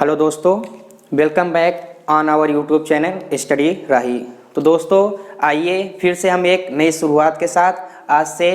Hello दोस्तों, welcome back on our YouTube channel study Rahi. तो दोस्तों आइए फिर से हम एक नई शुरुआत के साथ आज से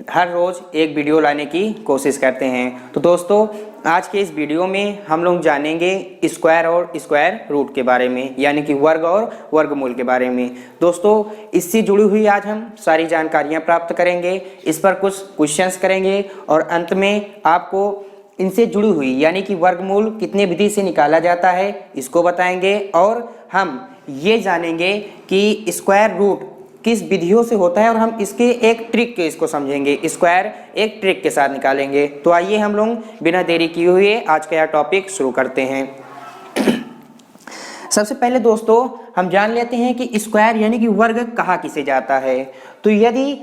हर रोज़ एक वीडियो लाने की कोशिश करते हैं। तो दोस्तों आज के इस वीडियो में हम लोग जानेंगे स्क्वायर और स्क्वायर रूट के बारे में, यानी कि वर्ग और वर्गमूल के बारे में। दोस्तों इससे जुड़ी हुई आज हम सारी जानकारियाँ प्राप्त करेंगे, इस पर कुछ क्वेश्चंस करेंगे और अंत में आपको इनसे जुड़ी हुई यानी कि वर्गमूल कितने विधि से निकाला जाता है इसको बताएंगे और हम ये जानेंगे कि स्क्वायर रूट किस विधियों से होता है और हम इसके एक ट्रिक के इसको समझेंगे। स्क्वायर एक ट्रिक के साथ निकालेंगे। तो आइए हम लोग बिना देरी किए हुए आज का यह टॉपिक शुरू करते हैं। सबसे पहले दोस्तों हम जान लेते हैं कि स्क्वायर यानी कि वर्ग कहा किसे जाता है। तो यदि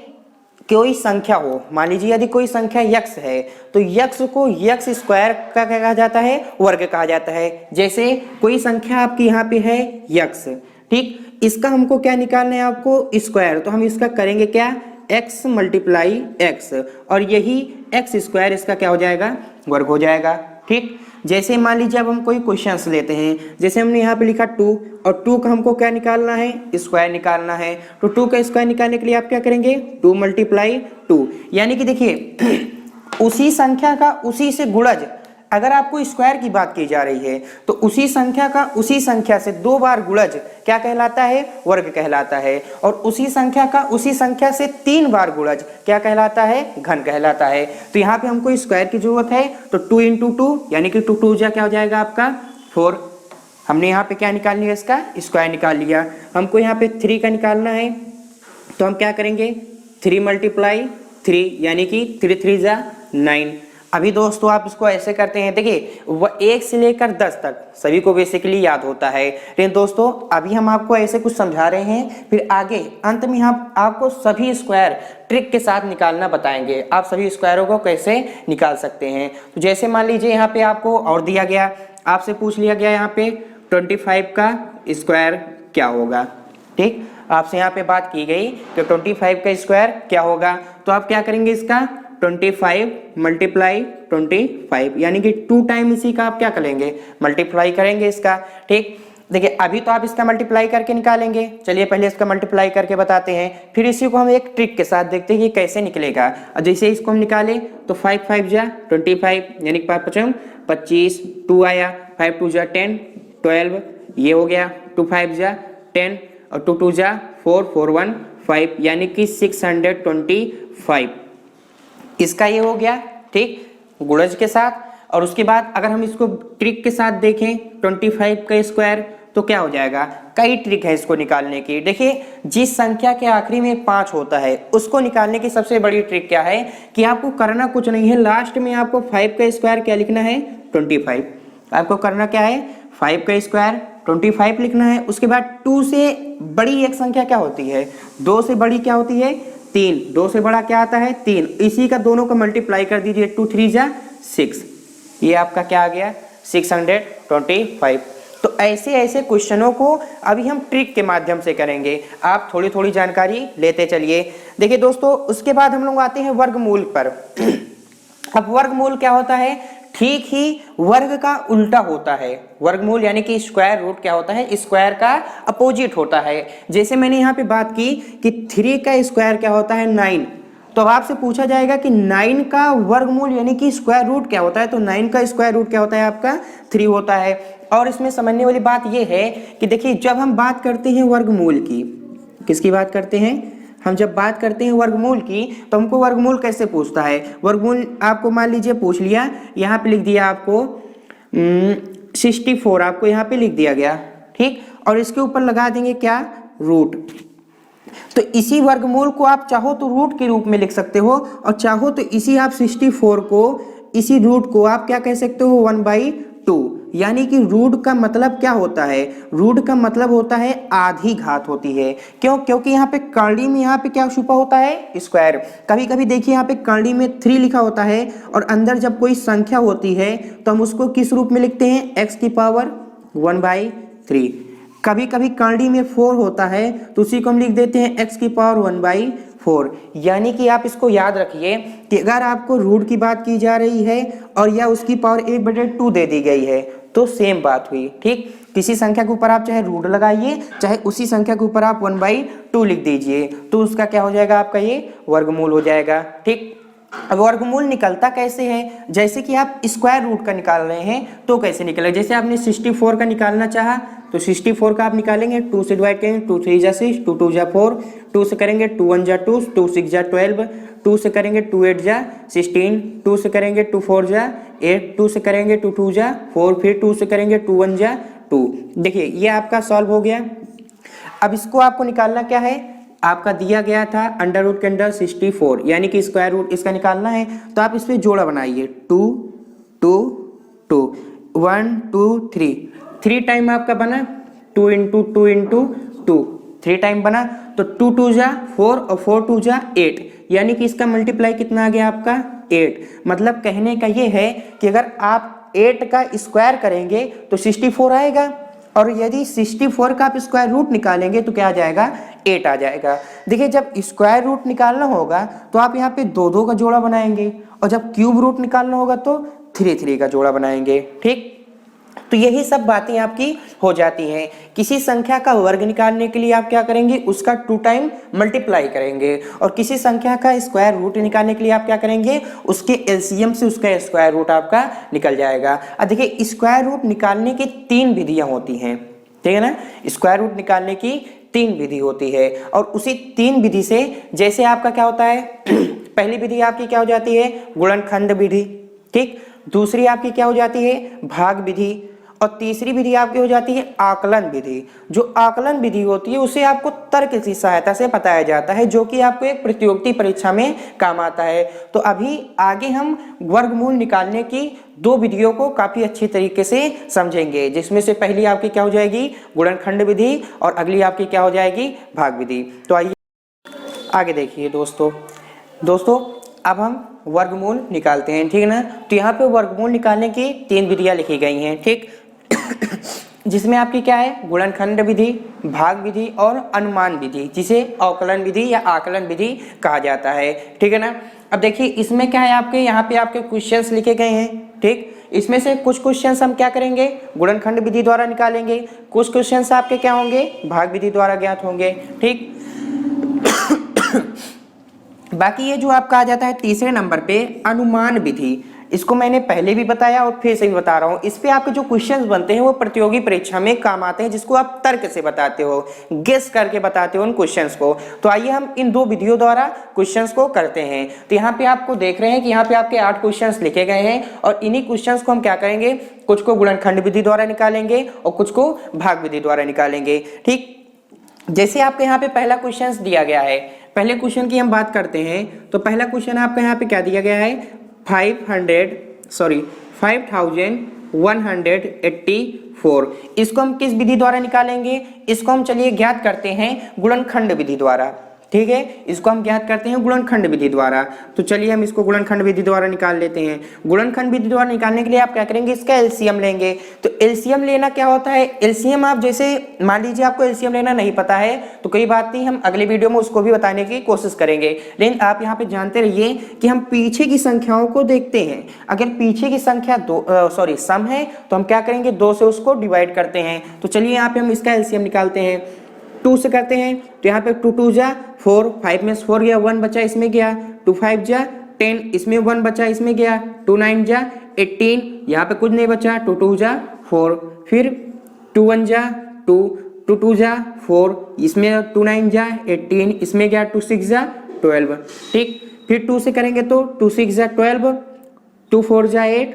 कोई संख्या हो, मान लीजिए यदि कोई संख्या यक्स है तो यक्स को यक्स स्क्वायर का क्या कहा जाता है, वर्ग कहा जाता है। जैसे कोई संख्या आपकी यहाँ पे है यक्स, ठीक, इसका हमको क्या निकालना है, आपको स्क्वायर। तो हम इसका करेंगे क्या, x मल्टीप्लाई एक्स, और यही एक्स स्क्वायर इसका क्या हो जाएगा, वर्ग हो जाएगा। ठीक, जैसे मान लीजिए अब हम कोई क्वेश्चंस लेते हैं, जैसे हमने यहाँ पे लिखा 2 और 2 का हमको क्या निकालना है, स्क्वायर निकालना है। तो 2 का स्क्वायर निकालने के लिए आप क्या करेंगे, 2 मल्टीप्लाई 2, यानी कि देखिए उसी संख्या का उसी से गुणज, अगर आपको स्क्वायर की बात की जा रही है तो उसी संख्या का उसी संख्या से 2 बार गुणज क्या कहलाता है, वर्ग कहलाता है। और उसी संख्या का उसी संख्या से 3 बार गुणज क्या कहलाता है, घन कहलाता है। तो यहाँ पे हमको स्क्वायर की जरूरत है, तो 2 × 2 यानी कि 2 2 क्या हो जाएगा आपका 4। हमने यहाँ पे क्या निकाल लिया, इसका स्क्वायर निकाल लिया। हमको यहाँ पे 3 का निकालना है, तो हम क्या करेंगे 3 मल्टीप्लाई 3 यानी कि 3 3 जा 9। अभी दोस्तों आप इसको ऐसे करते हैं, देखिए वह 1 से लेकर 10 तक सभी को बेसिकली याद होता है। लेकिन दोस्तों अभी हम आपको ऐसे कुछ समझा रहे हैं, फिर आगे अंत में हम आपको सभी स्क्वायर ट्रिक के साथ निकालना बताएंगे, आप सभी स्क्वायरों को कैसे निकाल सकते हैं। तो जैसे मान लीजिए यहाँ पे आपको और दिया गया, आपसे पूछ लिया गया यहाँ पे 25 का स्क्वायर क्या होगा। ठीक, आपसे यहाँ पे बात की गई कि 25 का स्क्वायर क्या होगा। तो आप क्या करेंगे, इसका 25 मल्टीप्लाई 25 यानी कि 2 टाइम इसी का आप क्या करेंगे, मल्टीप्लाई करेंगे इसका। ठीक, देखिए अभी तो आप इसका मल्टीप्लाई करके निकालेंगे, चलिए पहले इसका मल्टीप्लाई करके बताते हैं, फिर इसी को हम एक ट्रिक के साथ देखते हैं कि कैसे निकलेगा। और जैसे इसको हम निकालें तो 5 5 जा 25 यानी कि 5 5 25, 2 आया, 5 2 जा 10 12, ये हो गया, 2 5 जा 10 और 2 2 जा 4 4 1 5 यानी कि 625 इसका ये हो गया। ठीक, गुणज के साथ। और उसके बाद अगर हम इसको ट्रिक के साथ देखें 25 का स्क्वायर तो क्या हो जाएगा, कई ट्रिक है इसको निकालने की। देखिए जिस संख्या के आखिरी में 5 होता है उसको निकालने की सबसे बड़ी ट्रिक क्या है कि आपको करना कुछ नहीं है, लास्ट में आपको 5 का स्क्वायर क्या लिखना है, 25। आपको करना क्या है, 5 का स्क्वायर 25 लिखना है। उसके बाद 2 से बड़ी एक संख्या क्या होती है, 2 से बड़ी क्या होती है, 3, 2 से बड़ा क्या आता है 3, इसी का दोनों का मल्टीप्लाई कर दीजिए, 2 3 जा 6, ये आपका क्या आ गया 625। तो ऐसे ऐसे क्वेश्चनों को अभी हम ट्रिक के माध्यम से करेंगे, आप थोड़ी थोड़ी जानकारी लेते चलिए। देखिए दोस्तों उसके बाद हम लोग आते हैं वर्गमूल पर। अब वर्गमूल क्या होता है, ठीक ही वर्ग का उल्टा होता है। वर्गमूल यानी कि स्क्वायर रूट क्या होता है, स्क्वायर का अपोजिट होता है। जैसे मैंने यहाँ पे बात की कि 3 का स्क्वायर क्या होता है 9, तो अब आपसे पूछा जाएगा कि 9 का वर्गमूल यानी कि स्क्वायर रूट क्या होता है, तो 9 का स्क्वायर रूट क्या होता है आपका 3 होता है। और इसमें समझने वाली बात यह है कि देखिए जब हम बात करते हैं वर्गमूल की, किसकी बात करते हैं, हम जब बात करते हैं वर्गमूल की तो हमको वर्गमूल कैसे पूछता है। वर्गमूल आपको मान लीजिए पूछ लिया, यहाँ पे लिख दिया आपको 64 आपको यहाँ पे लिख दिया गया, ठीक, और इसके ऊपर लगा देंगे क्या, रूट। तो इसी वर्गमूल को आप चाहो तो रूट के रूप में लिख सकते हो और चाहो तो इसी आप 64 को, इसी रूट को आप क्या कह सकते हो 1/2। यानी कि रूट का मतलब क्या होता है, रूट का मतलब होता है आधी घात होती है। क्यों, क्योंकि यहाँ पे कर्ली में यहाँ पे क्या छुपा होता है, स्क्वायर। कभी कभी देखिए यहाँ पे कर्ली में 3 लिखा होता है और अंदर जब कोई संख्या होती है तो हम उसको किस रूप में लिखते हैं, x की पावर 1/3। कभी कभी कर्ली में 4 होता है तो उसी को हम लिख देते हैं x की पावर 1/4। यानी कि आप इसको याद रखिए कि अगर आपको रूट की बात की जा रही है और या उसकी पावर 1/2 दे दी गई है तो सेम बात हुई। ठीक, किसी संख्या के ऊपर आप चाहे रूट लगाइए, चाहे उसी संख्या के ऊपर आप 1/2 लिख दीजिए, तो उसका क्या हो जाएगा, आपका ये वर्गमूल हो जाएगा। ठीक, अब वर्गमूल निकलता कैसे है, जैसे कि आप स्क्वायर रूट का निकाल रहे हैं तो कैसे निकलेगा। जैसे आपने 64 का निकालना चाहा तो 64 का आप निकालेंगे, 2 से डिवाइड करेंगे, 2 3 जा 6, 2 2 जा 4, 2 से करेंगे 2 1 जा 2, 2 6 जा 12, 2 से करेंगे 2 8 जा 16, 2 से करेंगे 2 4 जा 8, 2 से करेंगे 2 2 जा 4, फिर 2 से करेंगे 2 1 जा 2। देखिए ये आपका सॉल्व हो गया। अब इसको आपको निकालना क्या है, आपका दिया गया था अंडर रूट के अंडर 64 यानी कि स्क्वायर रूट इसका निकालना है, तो आप इसमें जोड़ा बनाइए 2 2 2 1 2 3, 3 टाइम आपका बना 2 इंटू 2 इंटू 2, 3 टाइम बना तो 2 2 जा 4 और 4 2 जा 8, यानी कि इसका मल्टीप्लाई कितना आ गया आपका 8। मतलब कहने का ये है कि अगर आप 8 का स्क्वायर करेंगे तो 64 आएगा, और यदि 64 का आप स्क्वायर रूट निकालेंगे तो क्या आ जाएगा, 8 आ जाएगा। देखिए जब स्क्वायर रूट निकालना होगा तो आप यहाँ पे 2 2 का जोड़ा बनाएंगे, और जब क्यूब रूट निकालना होगा तो 3 3 का जोड़ा बनाएंगे। ठीक, तो यही सब बातें आपकी हो जाती हैं। किसी संख्या का वर्ग निकालने के लिए आप क्या करेंगे, उसका 2 टाइम मल्टीप्लाई करेंगे, और किसी संख्या का स्क्वायर रूट निकालने के लिए आप क्या करेंगे, उसके एलसीएम से उसका स्क्वायर रूट आपका निकल जाएगा। अब देखिए स्क्वायर रूट निकालने की 3 विधियां होती हैं, ठीक है ना, स्क्वायर रूट निकालने की 3 विधि होती है, और उसी 3 विधि से जैसे आपका क्या होता है पहली विधि आपकी क्या हो जाती है, गुणनखंड विधि। ठीक, दूसरी आपकी क्या हो जाती है, भाग विधि, और तीसरी विधि आपकी हो जाती है आकलन विधि। जो आकलन विधि होती है उसे आपको तर्क की सहायता से बताया जाता है, जो कि आपको एक प्रतियोगिता परीक्षा में काम आता है। तो अभी आगे हम वर्गमूल निकालने की 2 विधियों को काफी अच्छी तरीके से समझेंगे, जिसमें से पहली आपकी क्या हो जाएगी, गुणनखंड विधि, और अगली आपकी क्या हो जाएगी, भाग विधि। तो आइए आगे देखिए दोस्तों अब हम वर्गमूल निकालते हैं, ठीक है ना। तो यहाँ पे वर्गमूल निकालने की 3 विधियां लिखी गई हैं, ठीक जिसमें आपकी क्या है, गुणनखंड विधि, भाग विधि और अनुमान विधि, जिसे अवकलन विधि या आकलन विधि कहा जाता है, ठीक है ना। अब देखिए इसमें क्या है, आपके यहाँ पे आपके क्वेश्चंस लिखे गए हैं। ठीक, इसमें से कुछ क्वेश्चंस हम क्या करेंगे, गुणनखंड विधि द्वारा निकालेंगे, कुछ क्वेश्चंस आपके क्या होंगे, भाग विधि द्वारा ज्ञात होंगे। ठीक बाकी ये जो आपका आ जाता है तीसरे नंबर पे अनुमान विधि, इसको मैंने पहले भी बताया और फिर से भी बता रहा हूँ। इस पे आपके जो क्वेश्चंस बनते हैं वो प्रतियोगी परीक्षा में काम आते हैं, जिसको आप तर्क से बताते हो, गेस करके बताते हो उन क्वेश्चंस को। तो आइए हम इन 2 विधियों द्वारा क्वेश्चंस को करते हैं। तो यहाँ पे आपको देख रहे हैं कि यहाँ पे आपके 8 क्वेश्चंस लिखे गए हैं, और इन्हीं क्वेश्चंस को हम क्या करेंगे, कुछ को गुणनखंड विधि द्वारा निकालेंगे और कुछ को भाग विधि द्वारा निकालेंगे। ठीक, जैसे आपके यहाँ पे पहला क्वेश्चन दिया गया है, पहले क्वेश्चन की हम बात करते हैं। तो पहला क्वेश्चन आपका यहाँ पे क्या दिया गया है, 5184। इसको हम किस विधि द्वारा निकालेंगे, इसको हम चलिए ज्ञात करते हैं गुणनखंड विधि द्वारा। ठीक है, इसको हम ज्ञात करते हैं गुणनखंड विधि द्वारा। तो चलिए हम इसको गुणनखंड विधि द्वारा निकाल लेते हैं। गुणनखंड विधि द्वारा निकालने के लिए आप क्या करेंगे, इसका एलसीएम लेंगे। तो एलसीएम लेना क्या होता है, एलसीएम आप जैसे मान लीजिए आपको एलसीएम लेना नहीं पता है तो कोई बात नहीं, हम अगले वीडियो में उसको भी बताने की कोशिश करेंगे। लेकिन आप यहाँ पे जानते रहिए कि हम पीछे की संख्याओं को देखते हैं। अगर पीछे की संख्या सम है तो हम क्या करेंगे, 2 से उसको डिवाइड करते हैं। तो चलिए यहाँ पे हम इसका एलसीएम निकालते हैं। 2 से करते हैं तो यहाँ पे 2 2 जा 4, 5 में 4 गया, 1 बचा इसमें गया, 2 5 जा 10, इसमें 1 बचा इसमें गया, 2 9 जा 18, यहाँ पे कुछ नहीं बचा, 2 2 जा 4, फिर 2 1 जा 2, 2 2 जा 4, इसमें 2 9 जा 18, इसमें गया 2 6 जा 12। ठीक, फिर 2 से करेंगे तो 2 6 जा 12, 2 4 जा 8,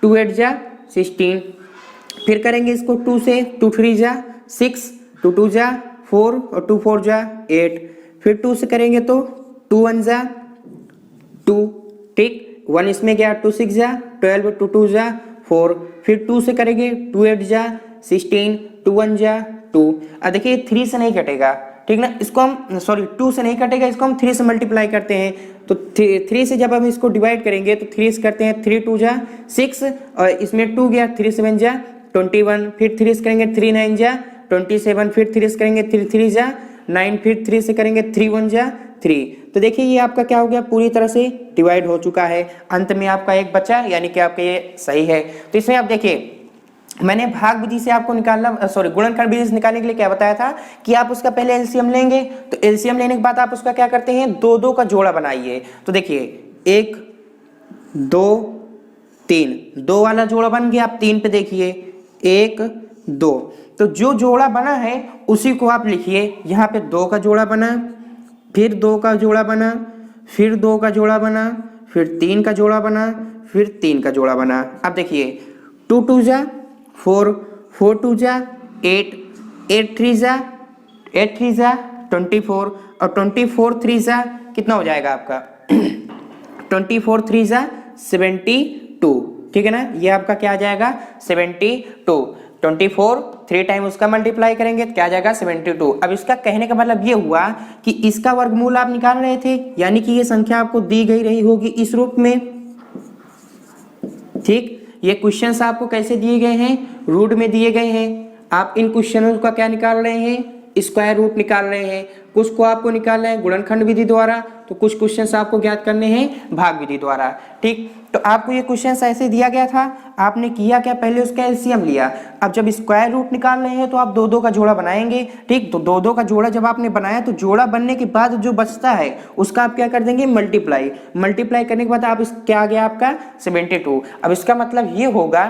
2 8 जा 16। फिर करेंगे इसको 2 से, 2 3 जा 6, 2 2 जा 4 और 2 4 जा 8। फिर 2 से करेंगे तो 2 1 जा 2, ठीक, 1 इसमें गया, 2 6 जा 12, 2 2 जा 4। फिर 2 से करेंगे 2 8 जा 16, 2 1 जा 2। अब देखिए 3 से नहीं कटेगा, ठीक ना, इसको हम 2 से नहीं कटेगा, इसको हम 3 से मल्टीप्लाई करते हैं। तो 3 से जब हम इसको डिवाइड करेंगे तो 3 से करते हैं, 3 2 जा 6 और इसमें 2 गया, 3 7 जा 21। फिर 3 से करेंगे 3 9 जा 27, फिर 3 से करेंगे 3 3 जा 9, फिर 3 से करेंगे 3 1 जा 3। तो देखिए ये आपका क्या हो गया, पूरी तरह से डिवाइड हो चुका है। अंत में आपका 1 बचा, यानी कि आपका ये सही है। तो इसमें आप देखिए मैंने भाग विधि से आपको निकालना गुणनखंड विधि से निकालने के लिए क्या बताया था कि आप उसका पहले एलसीएम लेंगे, तो एलसीएम लेने के बाद आप उसका क्या करते हैं, दो दो का जोड़ा बनाइए। तो देखिए 1 2 3, 2 वाला जोड़ा बन गया। आप 3 पे देखिए 1 2, तो जो जोड़ा बना है उसी को आप लिखिए। यहाँ पे 2 का जोड़ा बना, फिर 2 का जोड़ा बना, फिर 2 का जोड़ा बना, फिर 3 का जोड़ा बना, फिर 3 का जोड़ा बना। अब देखिए 2 2 जा 4, 4 2 जा 8, 8 3 जा 24, और 24 3 जा कितना हो जाएगा आपका 24 3 जा 72, ठीक है ना। ये आपका क्या आ जाएगा 72। 24 3 टाइम उसका मल्टीप्लाई करेंगे तो क्या आ जाएगा 72। अब इसका कहने का मतलब ये हुआ कि इसका वर्गमूल आप निकाल रहे थे, यानी कि ये संख्या आपको दी गई रही होगी इस रूप में, ठीक। ये क्वेश्चंस आपको कैसे दिए गए हैं, रूट में दिए गए हैं। आप इन क्वेश्चनों का क्या निकाल रहे हैं, स्क्वायर रूट निकाल रहे हैं। कुछ को आपको निकालना है गुणनखंड विधि द्वारा, तो कुछ क्वेश्चंस आपको ज्ञात करने हैं भाग विधि द्वारा, ठीक। तो आपको ये क्वेश्चंस ऐसे दिया गया था, आपने किया क्या, पहले उसका एलसीएम लिया। अब जब स्क्वायर रूट निकाल रहे हैं तो आप दो दो का जोड़ा बनाएंगे, ठीक। तो दो दो का जोड़ा जब आपने बनाया तो जोड़ा बनने के बाद जो बचता है उसका आप क्या कर देंगे मल्टीप्लाई। मल्टीप्लाई करने के बाद आप क्या आ गया आपका 72। अब इसका मतलब ये होगा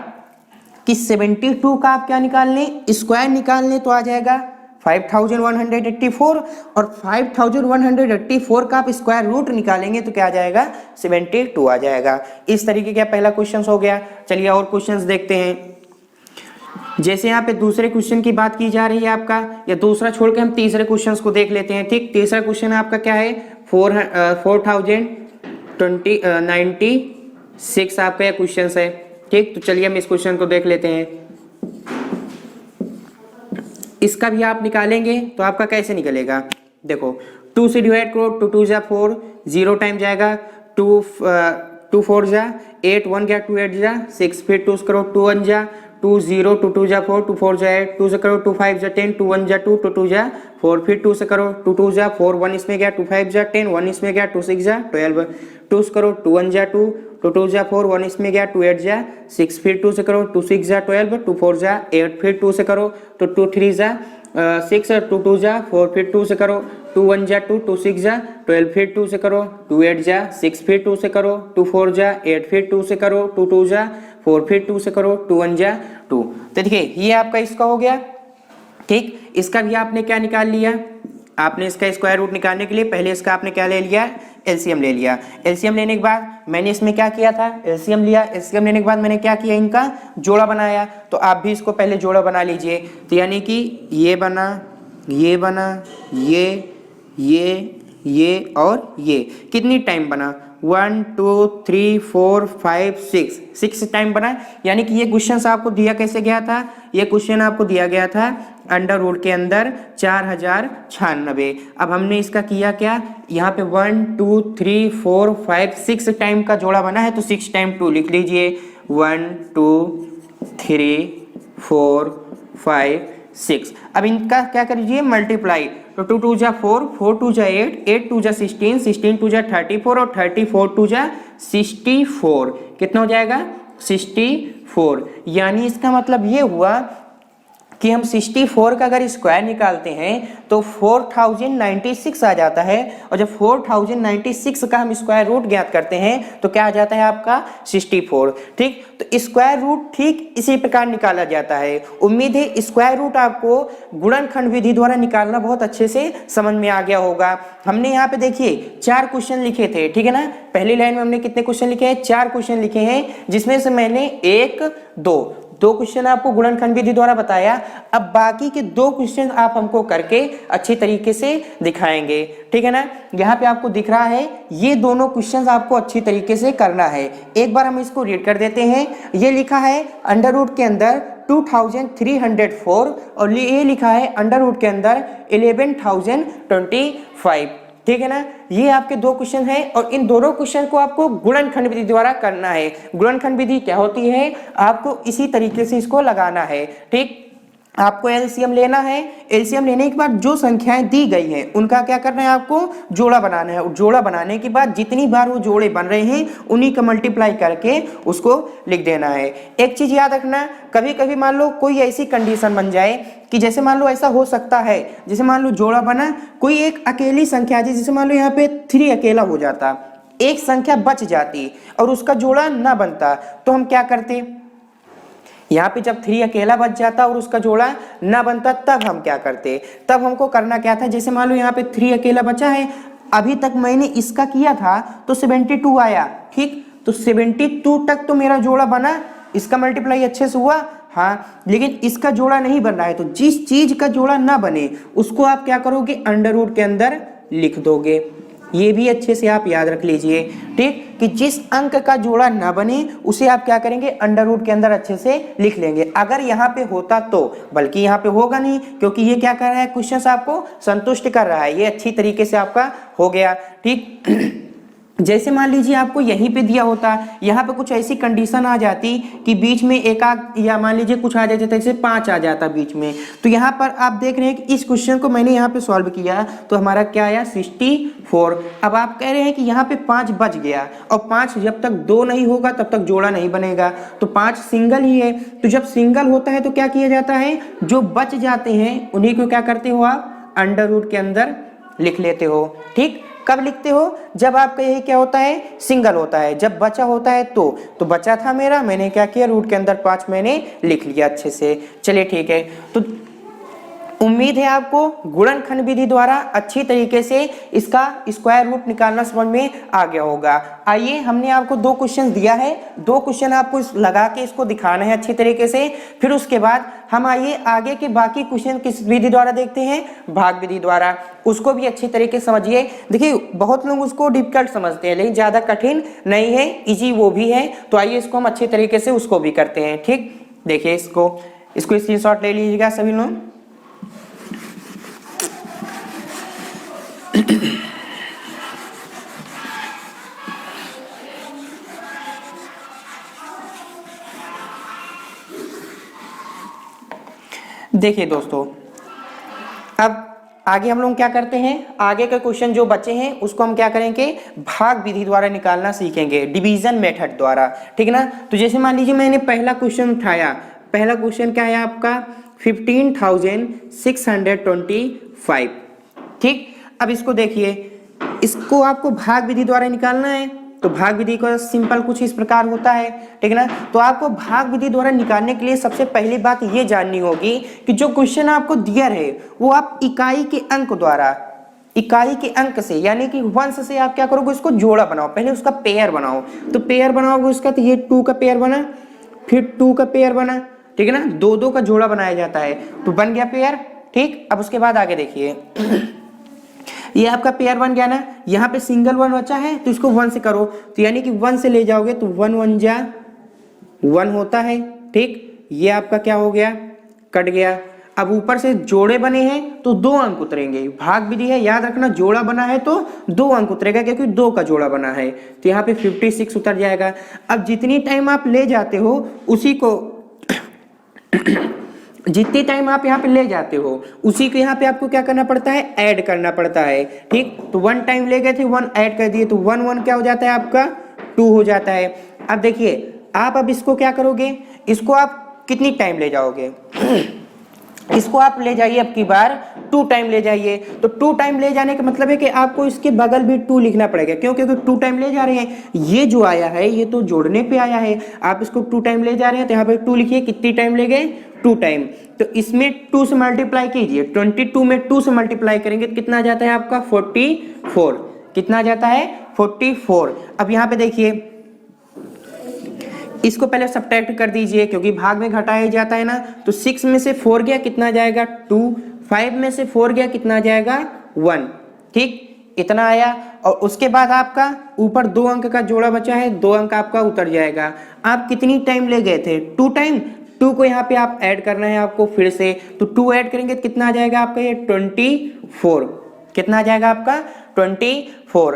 कि 72 का आप क्या निकाल लें, स्क्वायर निकाल लें तो आ जाएगा 5184, और 5184 का आप स्क्वायर रूट निकालेंगे तो क्या आ जाएगा 72 आ जाएगा। इस तरीके का पहला क्वेश्चन हो गया। चलिए और क्वेश्चंस देखते हैं। जैसे यहाँ पे दूसरे क्वेश्चन की बात की जा रही है आपका, या दूसरा छोड़ के हम तीसरे क्वेश्चन को देख लेते हैं, ठीक। तीसरा क्वेश्चन आपका क्या है 4096 आपका क्वेश्चन है, ठीक। तो चलिए हम इस क्वेश्चन को देख लेते हैं। इसका भी आप निकालेंगे तो आपका कैसे निकलेगा, देखो 2 से डिवाइड करो, 2 2 जा 4, 0 टाइम जाएगा, 2 4 जा 8, 1 गया 2 8 जा 6, फिर 2 करो 2 1 जा 2 0, 2 2 जा 4, 2 4 जा 8, 2 से करो 2 5 जा 10, 2 1 जा 2, 2 2 जा 4, फिर 2 से करो 2 2 जा 4, 1 इसमें गया 2 5 जा 10, 1 इसमें गया 2 6 जा 12, 2 से करो 2 1 जा 2, 2 2 जा 4, 1 इसमें गया 2 8 जा 6, फिर 2 से करो 2 6 जा 12, 2 4 जा 8, फिर 2 से करो तो 2 3 जा 6, 2 2 जा 4, फिर 2 से करो 2 1 जा 2, 2 6 जा 12, फिर 2 से करो 2 8 जा 6, फिर 2 से करो 2 4 जा 8, फिर 2 से करो 2 2 जा 4, फिर 2 से करो 2 1 जा 2। तो देखिए ये आपका इसका हो गया, ठीक। इसका भी आपने क्या निकाल लिया, आपने इसका स्क्वायर रूट निकालने के लिए पहले इसका आपने क्या ले लिया एलसीएम ले लिया। एलसीएम लेने के बाद मैंने इसमें क्या किया था एलसीएम लिया। एलसीएम लेने के बाद मैंने क्या किया, इनका जोड़ा बनाया। तो आप भी इसको पहले जोड़ा बना लीजिए। तो यानी कि ये बना, ये बना, ये और ये कितनी टाइम बना 1 2 3 4 5 6 टाइम बना। यानी कि ये क्वेश्चन आपको दिया कैसे गया था, ये क्वेश्चन आपको दिया गया था अंडर रूट के अंदर 4096। अब हमने इसका किया क्या, यहाँ पे 1 2 3 4 5 6 टाइम का जोड़ा बना है तो 6 टाइम 2 लिख लीजिए। 1 2 3 4 5 6। अब इनका क्या करिए मल्टीप्लाई। तो 2 2 जा 4, 4 2 जा 8, 8 2 जा 16, 16 2 जा 34, और 34 2 जा 64। कितना हो जाएगा 64। यानी इसका मतलब ये हुआ कि हम 64 का अगर स्क्वायर निकालते हैं तो 4096 आ जाता है, और जब 4096 का हम स्क्वायर रूट ज्ञात करते हैं तो क्या आ जाता है आपका 64, ठीक। तो स्क्वायर रूट ठीक इसी प्रकार निकाला जाता है। उम्मीद है स्क्वायर रूट आपको गुणनखंड विधि द्वारा निकालना बहुत अच्छे से समझ में आ गया होगा। हमने यहाँ पे देखिए 4 क्वेश्चन लिखे थे, ठीक है ना। पहली लाइन में हमने कितने क्वेश्चन लिखे हैं, 4 क्वेश्चन लिखे हैं, जिसमें से मैंने 1 2 क्वेश्चन आपको गुणनखंड विधि द्वारा बताया। अब बाकी के 2 क्वेश्चन आप हमको करके अच्छी तरीके से दिखाएंगे, ठीक है ना। यहाँ पे आपको दिख रहा है ये दोनों क्वेश्चन आपको अच्छी तरीके से करना है। एक बार हम इसको रीड कर देते हैं। ये लिखा है अंडर रूट के अंदर 2304, और ये लिखा है अंडर रूट के अंदर 11025, ठीक है ना। ये आपके 2 क्वेश्चन हैं, और इन दोनों क्वेश्चन को आपको गुणनखंड विधि द्वारा करना है। गुणनखंड विधि क्या होती है, आपको इसी तरीके से इसको लगाना है, ठीक। आपको एलसीएम लेना है। एलसीएम लेने के बाद जो संख्याएं दी गई हैं उनका क्या करना है, आपको जोड़ा बनाना है। और जोड़ा बनाने के बाद जितनी बार वो जोड़े बन रहे हैं उन्हीं का मल्टीप्लाई करके उसको लिख देना है। एक चीज याद रखना, कभी कभी मान लो कोई ऐसी कंडीशन बन जाए कि जैसे मान लो ऐसा हो सकता है, जैसे मान लो जोड़ा बना, कोई एक अकेली संख्या थी, जैसे मान लो यहाँ पे 3 अकेला हो जाता, एक संख्या बच जाती और उसका जोड़ा ना बनता, तो हम क्या करते, यहाँ पे जब 3 अकेला बच जाता और उसका जोड़ा ना बनता तब हम क्या करते, तब हमको करना क्या था, जैसे मान लो यहाँ पे 3 अकेला बचा है, अभी तक मैंने इसका किया था तो 72 आया, ठीक, तो 72 तक तो मेरा जोड़ा बना, इसका मल्टीप्लाई अच्छे से हुआ, हाँ, लेकिन इसका जोड़ा नहीं बन रहा है, तो जिस चीज का जोड़ा ना बने उसको आप क्या करोगे, अंडर रूट के अंदर लिख दोगे। ये भी अच्छे से आप याद रख लीजिए, ठीक, कि जिस अंक का जोड़ा ना बने उसे आप क्या करेंगे, अंडर रूट के अंदर अच्छे से लिख लेंगे। अगर यहाँ पे होता तो, बल्कि यहाँ पे होगा नहीं, क्योंकि ये क्या कर रहा है, क्वेश्चन आपको संतुष्ट कर रहा है, ये अच्छी तरीके से आपका हो गया, ठीक। जैसे मान लीजिए आपको यहीं पे दिया होता, यहाँ पे कुछ ऐसी कंडीशन आ जाती कि बीच में एक आध, या मान लीजिए कुछ आ जाता, जैसे 5 आ जाता बीच में, तो यहाँ पर आप देख रहे हैं कि इस क्वेश्चन को मैंने यहाँ पे सॉल्व किया तो हमारा क्या आया, 64। अब आप कह रहे हैं कि यहाँ पे 5 बच गया, और 5 जब तक 2 नहीं होगा तब तक जोड़ा नहीं बनेगा, तो 5 सिंगल ही है, तो जब सिंगल होता है तो क्या किया जाता है, जो बच जाते हैं उन्हीं को क्या करते हो आप, अंडर रूट के अंदर लिख लेते हो, ठीक। कब लिखते हो, जब आपका यही क्या होता है, सिंगल होता है, जब बचा होता है तो बचा था मेरा, मैंने क्या किया, रूट के अंदर 5 मैंने लिख लिया अच्छे से। चलिए ठीक है, तो उम्मीद है आपको गुणनखंड विधि द्वारा अच्छी तरीके से इसका स्क्वायर रूट निकालना समझ में आ गया होगा। आइए, हमने आपको 2 क्वेश्चन दिया है, 2 क्वेश्चन आपको लगा के इसको दिखाना है अच्छी तरीके से, फिर उसके बाद हम आइए आगे के बाकी क्वेश्चन किस विधि द्वारा देखते हैं, भाग विधि द्वारा, उसको भी अच्छी तरीके से समझिए। देखिए बहुत लोग उसको डिफिकल्ट समझते हैं, लेकिन ज्यादा कठिन नहीं है, इजी वो भी है, तो आइए इसको हम अच्छी तरीके से उसको भी करते हैं, ठीक। देखिए इसको स्क्रीनशॉट ले लीजिएगा सभी लोग। देखिए दोस्तों, अब आगे हम लोग क्या करते हैं, आगे के क्वेश्चन जो बचे हैं उसको हम क्या करेंगे, भाग विधि द्वारा निकालना सीखेंगे, डिवीजन मेथड द्वारा, ठीक है ना। तो जैसे मान लीजिए मैंने पहला क्वेश्चन उठाया, पहला क्वेश्चन क्या है आपका, 15,625, ठीक। अब इसको देखिए, इसको आपको भाग विधि द्वारा निकालना है, तो भाग विधि का सिंपल कुछ इस प्रकार होता है, ठीक है ना। तो आपको भाग विधि द्वारा निकालने के लिए सबसे पहली बात ये जाननी होगी कि जो क्वेश्चन आपको दिया है वो आप इकाई के अंक द्वारा, इकाई के अंक से यानी कि वंश से आप क्या करोगे, उसको जोड़ा बनाओ, पहले उसका पेयर बनाओ, तो पेयर बनाओगे उसका, तो ये 2 का पेयर बना, फिर 2 का पेयर बना, ठीक है ना, 2-2 का जोड़ा बनाया जाता है, तो बन गया पेयर, ठीक। अब उसके बाद आगे देखिए, ये आपका पेयर बन गया ना, यहाँ पे सिंगल 1 बचा है तो इसको 1 से करो, तो यानी कि 1 से ले जाओगे तो 1 1 जा 1 होता है, ठीक। ये आपका क्या हो गया, कट गया। अब ऊपर से जोड़े बने हैं तो 2 अंक उतरेंगे, भाग विधि है, याद रखना, जोड़ा बना है तो 2 अंक उतरेगा क्योंकि 2 का जोड़ा बना है, तो यहाँ पे 56 उतर जाएगा। अब जितनी टाइम आप ले जाते हो उसी को जितनी टाइम आप यहाँ पे ले जाते हो उसी को यहाँ पे आपको क्या करना पड़ता है, ऐड करना पड़ता है, ठीक। तो 1 टाइम ले गए थे, 1 ऐड कर दिए, तो 1 1 क्या हो जाता है आपका, 2 हो जाता है। अब देखिए आप अब इसको क्या करोगे, इसको आप कितनी टाइम ले जाओगे इसको आप ले जाइए अब की बार 2 टाइम ले जाइए, तो 2 टाइम ले जाने का मतलब है कि आपको इसके बगल भी 2 लिखना पड़ेगा, क्यों, क्योंकि 2 टाइम ले जा रहे हैं, ये जो आया है ये तो जोड़ने पे आया है, आप इसको 2 टाइम ले जा रहे हैं तो यहाँ पे 2 लिखिए, कितनी टाइम ले गए, 2 टाइम, तो इसमें 2 से मल्टीप्लाई कीजिए, 22 में 2 से मल्टीप्लाई करेंगे तो कितना आ जाता है आपका 44, कितना आ जाता है 44। अब यहाँ पे देखिए इसको पहले सब्ट्रैक्ट कर दीजिए क्योंकि भाग में घटाया जाता है ना, तो 6 में से 4 गया कितना जाएगा 2, 5 में से 4 गया कितना जाएगा 1, ठीक, इतना आया। और उसके बाद आपका ऊपर 2 अंक का जोड़ा बचा है, 2 अंक आपका उतर जाएगा। आप कितनी टाइम ले गए थे, 2 टाइम, 2 को यहाँ पे आप ऐड करना है आपको फिर से, तो 2 ऐड करेंगे तो कितना आ जाएगा आपका ये 24, कितना आ जाएगा आपका 24।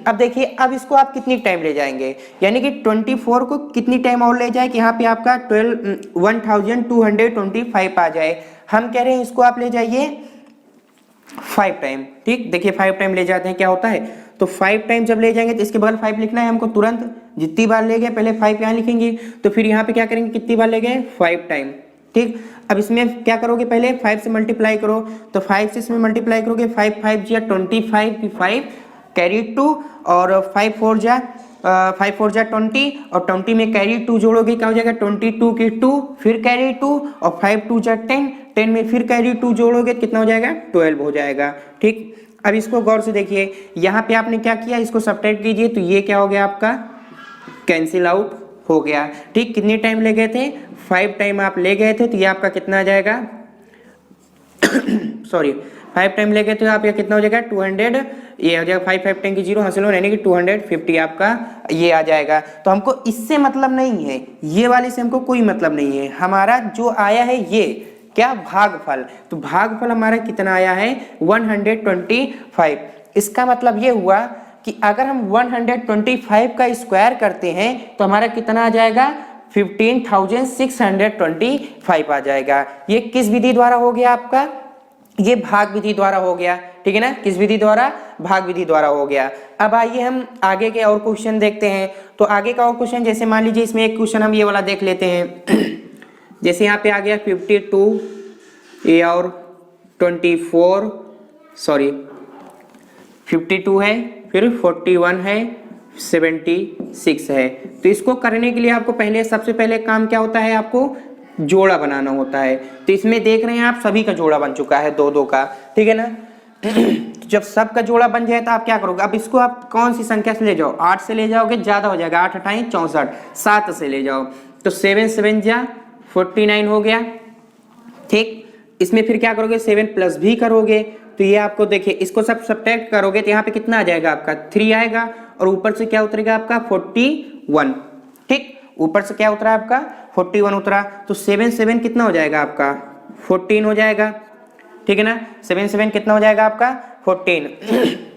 अब देखिए, अब इसको आप कितनी टाइम ले जाएंगे, यानी कि 24 को कितनी टाइम और ले जाए कि यहाँ पे आपका 1225 आ जाए। हम कह रहे हैं इसको आप ले जाइए 5 टाइम। ठीक, देखिए 5 टाइम ले जाते हैं, क्या होता है, तो 5 टाइम जब ले जाएंगे तो इसके बगल 5 लिखना है हमको तुरंत। जितनी बार ले गए पहले 5 यहाँ लिखेंगे, तो फिर यहाँ पे क्या करेंगे, कितनी बार ले गए 5 टाइम। ठीक, अब इसमें क्या करोगे, पहले 5 से मल्टीप्लाई करो, तो 5 से इसमें मल्टीप्लाई करोगे, 5 5 जा 25, 5 कैरी 2 और 5 4 जा 20 और 20 में कैरी 2 जोड़ोगे, क्या हो जाएगा 22 की 2 फिर कैरी 2 और 5 2 जा 10 में फिर कैरी 2 जोड़ोगे, कितना हो जाएगा 12 हो जाएगा। ठीक, अब इसको गौर से देखिए, यहाँ पे आपने क्या किया, इसको सब्ट्रैक्ट कीजिए, तो ये क्या हो गया आपका कैंसिल आउट हो गया। ठीक, कितनी टाइम ले गए थे, 5 टाइम आप ले गए थे, तो ये आपका कितना आ जाएगा सॉरी 5 टाइम ले गए थे आप, ये कितना हो जाएगा 200, ये हो जाएगा 5 5 10 की 0 हासिल हो, यानी कि 250 आपका ये आ जाएगा। तो हमको इससे मतलब नहीं है, ये वाले से हमको कोई मतलब नहीं है, हमारा जो आया है ये क्या भागफल, तो भागफल हमारा कितना आया है 125। इसका मतलब ये हुआ कि अगर हम 125 का स्क्वायर करते हैं तो हमारा कितना आ जाएगा 15,625 आ जाएगा। ये किस विधि द्वारा हो गया आपका, ये भाग विधि द्वारा हो गया। ठीक है ना, किस विधि द्वारा, भाग विधि द्वारा हो गया। अब आइए हम आगे के और क्वेश्चन देखते हैं। तो आगे का और क्वेश्चन, जैसे मान लीजिए इसमें एक क्वेश्चन हम ये वाला देख लेते हैं जैसे यहाँ पे आ गया 52 ये और 52 है, फिर 41 है, 76 है। तो इसको करने के लिए आपको सबसे पहले काम क्या होता है, आपको जोड़ा बनाना होता है। तो इसमें देख रहे हैं आप सभी का जोड़ा बन चुका है, दो का। ठीक है ना जब सबका जोड़ा बन जाए तो आप क्या करोगे, अब इसको आप कौन सी संख्या से ले जाओ, 8 से ले जाओगे, ज्यादा हो जाएगा, 8 8 64, 7 से ले जाओ, तो 7 7 जा 49 हो गया। ठीक, इसमें फिर क्या करोगे 7 प्लस भी करोगे, तो ये आपको देखिए, इसको सब सब्ट्रैक्ट करोगे तो यहाँ पे कितना आ जाएगा आपका 3 आएगा, और ऊपर से क्या उतरेगा आपका 41। ठीक, ऊपर से क्या उतरा आपका 41 उतरा, तो 7 7 कितना हो जाएगा आपका 14 हो जाएगा। ठीक है ना, 7 7 कितना हो जाएगा आपका 14।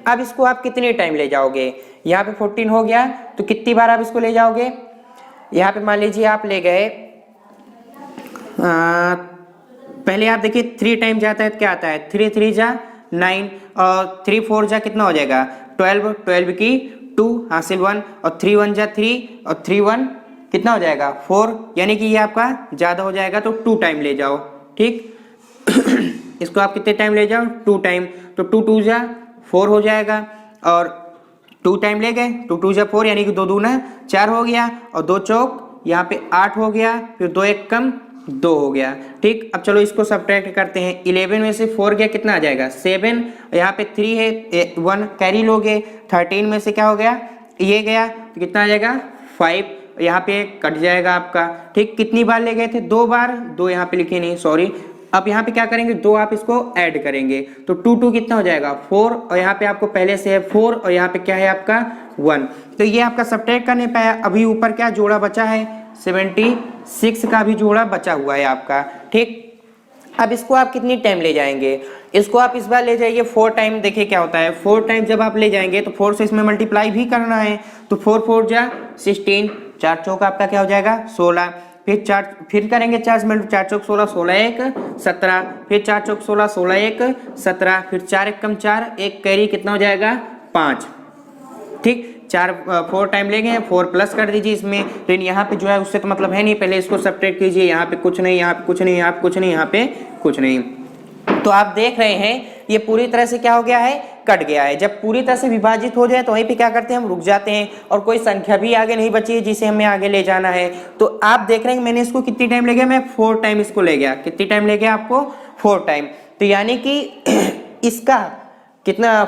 अब इसको आप कितने टाइम ले जाओगे, यहाँ पे 14 हो गया, तो कितनी बार आप इसको ले जाओगे, यहाँ पे मान लीजिए आप ले गए, पहले आप देखिए 3 टाइम जाता है तो क्या आता है, 3 3 जा 9 और 3 4 जा कितना हो जाएगा 12, 12 की 2 हासिल 1 और 3 1 जा 3 और 3 1 कितना हो जाएगा 4, यानी कि ये आपका ज़्यादा हो जाएगा, तो 2 टाइम ले जाओ। ठीक इसको आप कितने टाइम ले जाओ 2 टाइम, तो 2 2 जा 4 हो जाएगा, और 2 टाइम ले गए, 2 2 जा 4, यानी कि 2 दूना 4 हो गया, और 2 चौक यहाँ पे 8 हो गया, फिर 2 1 कम 2 हो गया। ठीक, अब चलो इसको सब्ट्रैक्ट करते हैं, 11 में से 4 गया कितना आ जाएगा 7, यहाँ पे 3 है 1 कैरी लोगे, 13 में से क्या हो गया ये गया, तो कितना आ जाएगा 5, यहाँ पे कट जाएगा आपका। ठीक, कितनी बार ले गए थे 2 बार, 2 यहाँ पे लिखे नहीं सॉरी। अब यहाँ पे क्या करेंगे 2 आप इसको ऐड करेंगे, तो 2 2 कितना हो जाएगा 4, और यहाँ पे आपको पहले से है 4 और यहाँ पे क्या है आपका 1, तो ये आपका सब्ट्रैक्ट करने पाया। अभी ऊपर क्या जोड़ा बचा है 76 का भी जोड़ा बचा हुआ है आपका। ठीक, अब इसको आप कितनी टाइम ले जाएंगे, इसको आप इस बार ले जाइए 4 टाइम। देखिए क्या होता है 4 टाइम जब आप ले जाएंगे तो 4 से इसमें मल्टीप्लाई भी करना है, तो 4 4 जा 16, 4 चौक आपका क्या हो जाएगा 16, फिर 4 फिर करेंगे 4 से मल्टीप्लाई, 4 चौक 16, 16 1 17, फिर 4 चौक 16, 16 1 17, फिर 4 1 कम 4, एक कैरी कितना हो जाएगा 5। ठीक, 4 टाइम ले गए, 4 प्लस कर दीजिए इसमें, लेकिन यहाँ पे जो है उससे तो मतलब है नहीं, पहले इसको सब्ट्रैक्ट कीजिए, यहाँ पे कुछ नहीं, यहाँ पे कुछ नहीं, यहाँ पे कुछ नहीं, यहाँ पे कुछ नहीं। तो आप देख रहे हैं ये पूरी तरह से क्या हो गया है कट गया है। जब पूरी तरह से विभाजित हो जाए तो वहीं पे क्या करते हैं हम रुक जाते हैं, और कोई संख्या भी आगे नहीं बची है जिसे हमें आगे ले जाना है। तो आप देख रहे हैं मैंने इसको कितनी टाइम ले गया, मैं 4 टाइम इसको ले गया, कितनी टाइम ले गया आपको 4 टाइम, तो यानी कि इसका कितना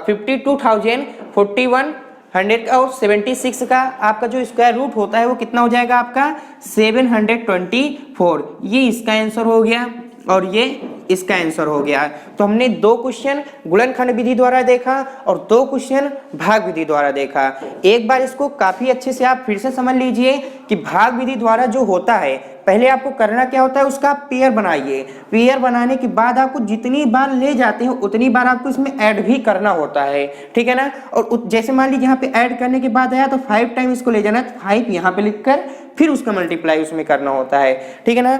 52,041 और 76 का आपका जो स्क्वायर रूट होता है वो कितना हो जाएगा आपका 724। ये इसका आंसर हो गया और ये इसका आंसर हो गया। तो हमने 2 क्वेश्चन गुणनखंड विधि द्वारा देखा और 2 क्वेश्चन भाग विधि द्वारा देखा। एक बार इसको काफी अच्छे से आप फिर से समझ लीजिए कि भाग विधि द्वारा जो होता है पहले आपको करना क्या होता है, उसका पेयर बनाइए। पेयर बनाने के बाद आपको जितनी बार ले जाते हैं उतनी बार आपको इसमें ऐड भी करना होता है, ठीक है ना। और जैसे मान लीजिए यहाँ पे ऐड करने के बाद आया तो 5 टाइम इसको ले जाना है, 5 यहाँ पे लिखकर फिर उसका मल्टीप्लाई उसमें करना होता है, ठीक है ना।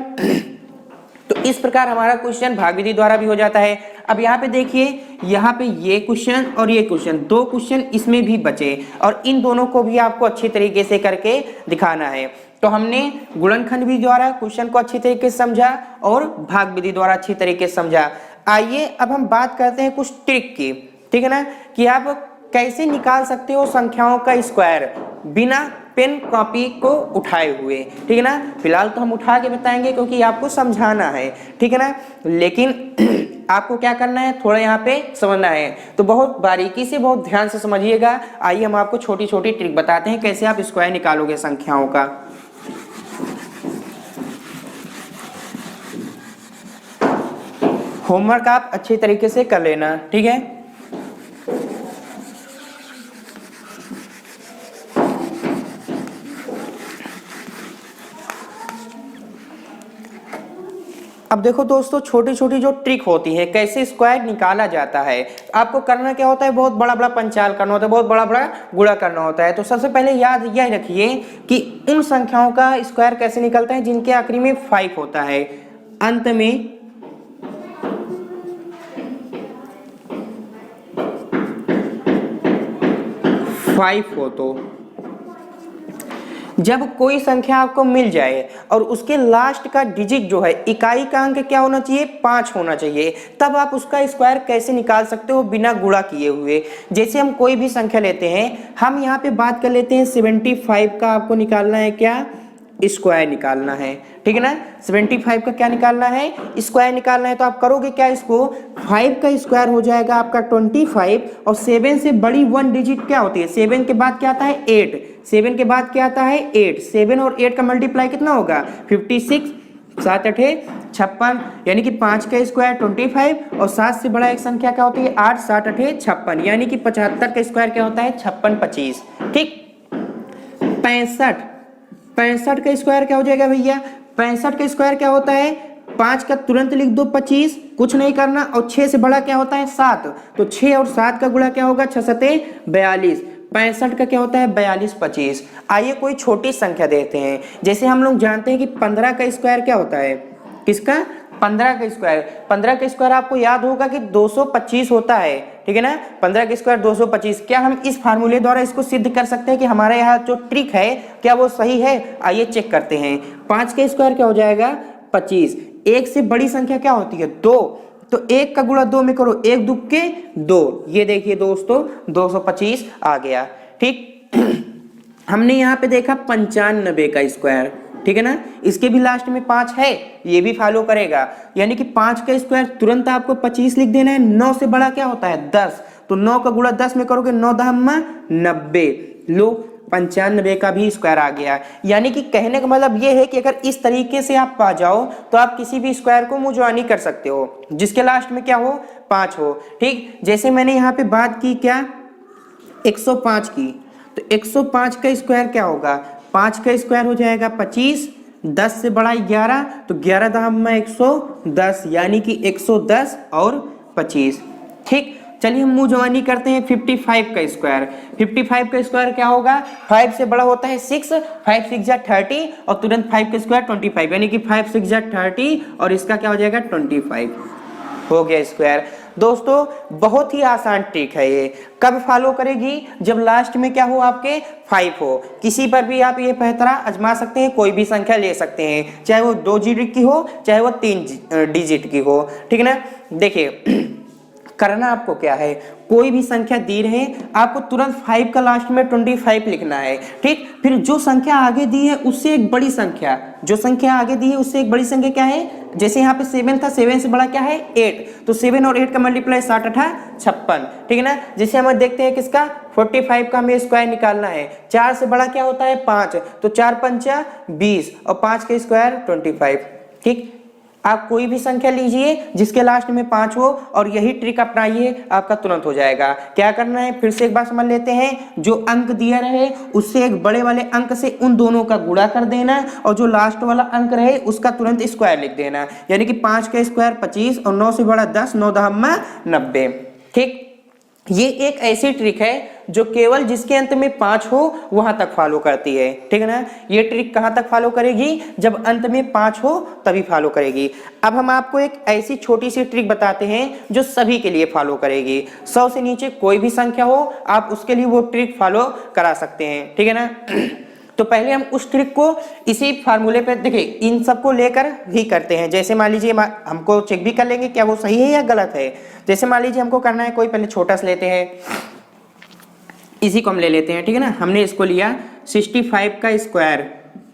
तो इस प्रकार हमारा क्वेश्चन भाग विधि द्वारा भी हो जाता है। अब यहाँ पे देखिए, यहाँ पे ये क्वेश्चन और ये क्वेश्चन, 2 क्वेश्चन इसमें भी बचे और इन दोनों को भी आपको अच्छी तरीके से करके दिखाना है। तो हमने गुणनखंड विधि द्वारा क्वेश्चन को अच्छी तरीके से समझा और भाग विधि द्वारा अच्छी तरीके से समझा। आइए अब हम बात करते हैं कुछ ट्रिक की, ठीक है ना, कि आप कैसे निकाल सकते हो संख्याओं का स्क्वायर बिना पेन कॉपी को उठाए हुए, ठीक है ना। फिलहाल तो हम उठा के बताएंगे क्योंकि आपको समझाना है, ठीक है ना, लेकिन आपको क्या करना है, थोड़ा यहाँ पे समझना है। तो बहुत बारीकी से, बहुत ध्यान से समझिएगा। आइए हम आपको छोटी छोटी ट्रिक बताते हैं कैसे आप स्क्वायर निकालोगे संख्याओं का। होमवर्क आप अच्छे तरीके से कर लेना, ठीक है। अब देखो दोस्तों, छोटी छोटी जो ट्रिक होती है कैसे स्क्वायर निकाला जाता है, आपको करना क्या होता है, बहुत बड़ा बड़ा पंचाल करना होता है, बहुत बड़ा बड़ा गुणा करना होता है। तो सबसे पहले याद यह रखिए कि उन संख्याओं का स्क्वायर कैसे निकलता है जिनके आखिरी में 5 होता है, अंत में 5 हो। तो जब कोई संख्या आपको मिल जाए और उसके लास्ट का डिजिट जो है, इकाई का अंक क्या होना चाहिए, 5 होना चाहिए, तब आप उसका स्क्वायर कैसे निकाल सकते हो बिना गुणा किए हुए। जैसे हम कोई भी संख्या लेते हैं, हम यहाँ पे बात कर लेते हैं 75 का आपको निकालना है क्या, स्क्वायर निकालना है, ठीक है ना। 75 का क्या निकालना है, स्क्वायर निकालना है। तो आप करोगे क्या, इसको 5 का स्क्वायर हो जाएगा आपका 25 और 7 से बड़ी 1 डिजिट क्या होती है, 7 के बाद क्या आता है 8, 7 के बाद क्या आता है 8, 7 और 8 का मल्टीप्लाई कितना होगा 56, 7 8 56, यानी कि 5 का स्क्वायर 25 और 7 से बड़ा एक संख्या क्या होती है 8, 7 8 56, यानी कि 75 का स्क्वायर क्या होता है 56 25, ठीक। 65 का स्क्वायर क्या हो जाएगा भैया, 65 का स्क्वायर क्या होता है, 5 का तुरंत लिख दो 25, कुछ नहीं करना, और 6 से बड़ा क्या होता है 7, तो 6 और 7 का गुणा क्या होगा 6 7 42, 65 का क्या होता है 42 25। आइए कोई छोटी संख्या देते हैं, जैसे हम लोग जानते हैं कि 15 का स्क्वायर क्या होता है, किसका 15 का स्क्वायर, 15 का स्क्वायर आपको याद होगा कि 225 होता है, ठीक है ना। 15 का स्क्वायर 225। क्या हम इस फार्मूले द्वारा इसको सिद्ध कर सकते हैं कि हमारे यहाँ जो ट्रिक है क्या वो सही है, आइए चेक करते हैं। 5 का स्क्वायर क्या हो जाएगा 25, 1 से बड़ी संख्या क्या होती है 2, तो 1 का गुणा 2 में करो, 1 2 के 2, ये देखिए दोस्तों 225 आ गया, ठीक। हमने यहाँ पे देखा 95 का स्क्वायर, ठीक है ना, इसके भी लास्ट में 5 है, ये भी फॉलो करेगा, यानी कि 5 का स्क्वायर तुरंत आपको 25 लिख देना है। 9 से बड़ा क्या होता है 10, तो 9 का गुणा 10 में करोगे 9 10 90, लो 95 का भी स्क्वायर आ गया। यानी कि कहने का मतलब ये है कि अगर इस तरीके से आप पा जाओ तो आप किसी भी स्क्वायर को मुंजवानी कर सकते हो जिसके लास्ट में क्या हो 5 हो, ठीक। जैसे मैंने यहाँ पे बात की क्या 105 की, तो 105 का स्क्वायर क्या होगा, 5 का स्क्वायर हो जाएगा 25, 10 से बड़ा 11, तो 11 दशमलव 110, यानी कि 110 और 25, ठीक। चलिए हम मुंहजबानी करते हैं 55 का स्क्वायर। 55 का स्क्वायर क्या होगा, 5 से बड़ा होता है 6, 5 6 जा 30 और तुरंत 5 का स्क्वायर 25, यानी कि 5 6 जा 30 और इसका क्या हो जाएगा 25, हो गया स्क्वायर। दोस्तों बहुत ही आसान ट्रिक है ये, कब फॉलो करेगी, जब लास्ट में क्या हो आपके 5 हो। किसी पर भी आप ये पैतरा आजमा सकते हैं, कोई भी संख्या ले सकते हैं, चाहे वो 2 डिजिट की हो चाहे वो 3 डिजिट की हो, ठीक है ना। देखिए करना आपको क्या है, कोई भी संख्या दी रहे आपको तुरंत 5 का लास्ट में 25 लिखना है, ठीक। फिर जो संख्या आगे दी है उससे एक बड़ी संख्या, जो संख्या आगे दी है उससे एक बड़ी संख्या क्या है, जैसे यहाँ पे 7 था, 7 से बड़ा क्या है 8, तो 7 और 8 का मल्टीप्लाई 7 8 56, ठीक है ना। जैसे हम देखते हैं किसका 45 का हमें स्क्वायर निकालना है, 4 से बड़ा क्या होता है 5, तो 4 5 20 और 5 का स्क्वायर 25, ठीक। आप कोई भी संख्या लीजिए जिसके लास्ट में 5 हो और यही ट्रिक अपनाइए, आपका तुरंत हो जाएगा। क्या करना है फिर से एक बार समझ लेते हैं। जो अंक दिया रहे उससे एक बड़े वाले अंक से उन दोनों का गुणा कर देना और जो लास्ट वाला अंक रहे उसका तुरंत स्क्वायर लिख देना, यानी कि 5 का स्क्वायर 25 और 9 से बड़ा 10, 9 दहम्मा 90। ठीक, ये एक ऐसी ट्रिक है जो केवल जिसके अंत में 5 हो वहां तक फॉलो करती है। ठीक है ना, ये ट्रिक कहां तक फॉलो करेगी, जब अंत में 5 हो तभी फॉलो करेगी। अब हम आपको एक ऐसी छोटी सी ट्रिक बताते हैं जो सभी के लिए फॉलो करेगी। 100 से नीचे कोई भी संख्या हो आप उसके लिए वो ट्रिक फॉलो करा सकते हैं। ठीक है ना। तो पहले हम उस ट्रिक को इसी फार्मूले पे देखिए, इन सबको लेकर ही करते हैं। जैसे मान लीजिए हमको चेक भी कर लेंगे क्या वो सही है या गलत है। जैसे मान लीजिए हमको करना है कोई, पहले छोटा सा लेते हैं, इसी को हम ले लेते हैं। ठीक है ना, हमने इसको लिया 65 का स्क्वायर।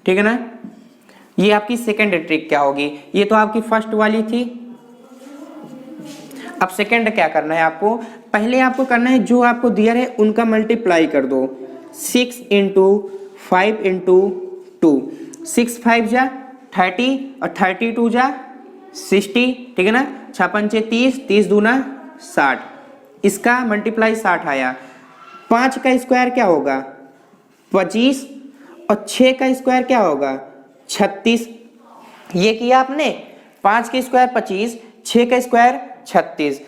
ठीक है ना, ये आपकी सेकंड ट्रिक क्या होगी, ये तो आपकी फर्स्ट वाली थी। अब सेकंड क्या करना है आपको, पहले आपको करना है जो आपको दिया है उनका मल्टीप्लाई कर दो। 6 इंटू 5 इंटू 2, 6 5 जा 30 और 32 जा 60। ठीक है ना, 6 पंचे 30, 30 दूना 60, इसका मल्टीप्लाई 60 आया। 5 का स्क्वायर क्या होगा 25 और 6 का स्क्वायर क्या होगा 36। ये किया आपने, 5 का स्क्वायर 25, 6 का स्क्वायर 36।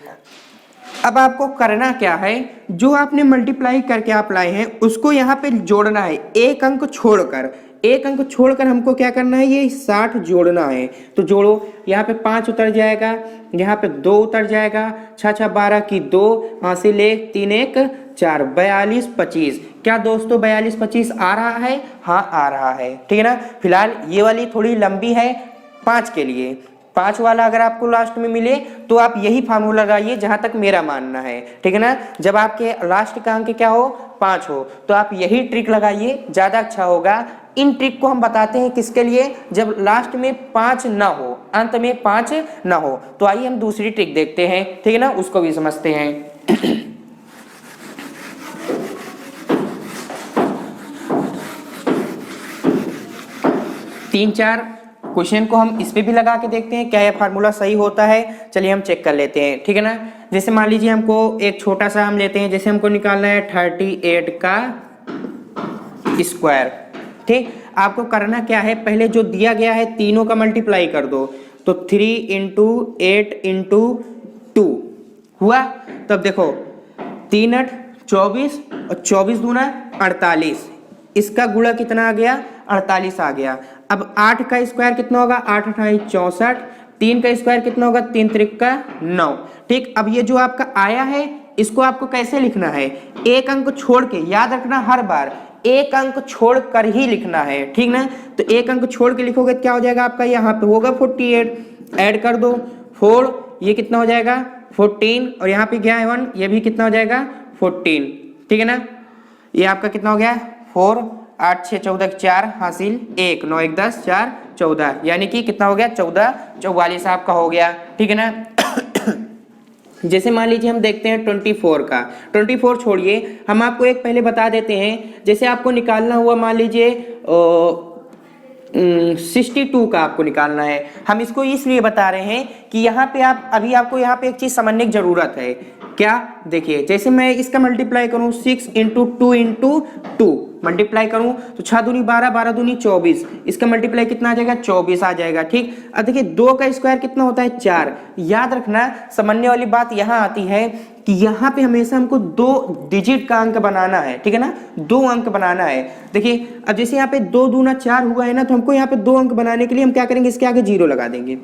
अब आपको करना क्या है, जो आपने मल्टीप्लाई करके आप लाए हैं उसको यहाँ पे जोड़ना है, एक अंक छोड़कर। एक अंक छोड़कर हमको क्या करना है, ये 60 जोड़ना है। तो जोड़ो, यहाँ पे 5 उतर जाएगा, यहाँ पे 2 उतर जाएगा, 6 6 12 की 2, हासिल 1 3 1 4, 42 25। क्या दोस्तों 42 25 आ रहा है, हाँ आ रहा है। ठीक है ना, फिलहाल ये वाली थोड़ी लंबी है 5 के लिए। 5 वाला अगर आपको लास्ट में मिले तो आप यही फार्मूला लगाइए जहां तक मेरा मानना है। ठीक है ना, जब आपके लास्ट का अंक क्या हो 5 हो तो आप यही ट्रिक लगाइए, ज्यादा अच्छा होगा। इन ट्रिक को हम बताते हैं किसके लिए, जब लास्ट में 5 ना हो, अंत में 5 ना हो। तो आइए हम दूसरी ट्रिक देखते हैं। ठीक है ना, उसको भी समझते हैं। 3-4 क्वेश्चन को हम इस पे भी लगा के देखते हैं क्या यह फार्मूला सही होता है। चलिए हम चेक कर लेते हैं। ठीक है ना, जैसे मान लीजिए हमको एक छोटा सा हम लेते हैं, जैसे हमको निकालना है 38 का स्क्वायर। ठीक, आपको करना क्या है, पहले जो दिया गया है तीनों का मल्टीप्लाई कर दो। तो 3 इंटू 8 इंटू 2 हुआ। तब देखो 3 8 24 और 24 दूना 48, इसका गुणा कितना आ गया 48 आ गया। अब 8 का स्क्वायर कितना होगा 8 8 64, 3 का स्क्वायर कितना होगा 3 3 का 9। ठीक, अब ये जो आपका आया है इसको आपको कैसे लिखना है, एक अंक छोड़ के, याद रखना हर बार एक अंक छोड़ कर ही लिखना है। ठीक ना, तो एक अंक छोड़ के लिखोगे क्या हो जाएगा आपका, यहाँ पे होगा 48, ऐड कर दो 4, ये कितना हो जाएगा 14 और यहाँ पे गया है 1, ये भी कितना हो जाएगा 14। ठीक है ना, ये आपका कितना हो गया 4 8 6 14 4, हासिल 1 9 1 10 4 14, यानी कि कितना हो गया 14 44 आपका हो गया। ठीक है ना। जैसे मान लीजिए हम देखते हैं 24 का, 24 छोड़िए, हम आपको एक पहले बता देते हैं। जैसे आपको निकालना हुआ मान लीजिए 62 का आपको निकालना है। हम इसको इसलिए बता रहे हैं कि यहाँ पे आप अभी आपको यहाँ पे एक चीज समझने की जरूरत है। क्या, देखिए जैसे मैं इसका मल्टीप्लाई करूं 6 इंटू 2 इंटू 2 मल्टीप्लाई करूं तो 6 दूनी 12, 12 दूनी 24, इसका मल्टीप्लाई कितना आ जाएगा 24 आ जाएगा। ठीक, अब देखिए 2 का स्क्वायर कितना होता है 4। याद रखना, समझने वाली बात यहाँ आती है कि यहाँ पे हमेशा हमको 2 डिजिट का अंक बनाना है। ठीक है ना, 2 अंक बनाना है। देखिए अब जैसे यहाँ पे 2 दूना 4 हुआ है ना, तो हमको यहाँ पे 2 अंक बनाने के लिए हम क्या करेंगे, इसके आगे 0 लगा देंगे।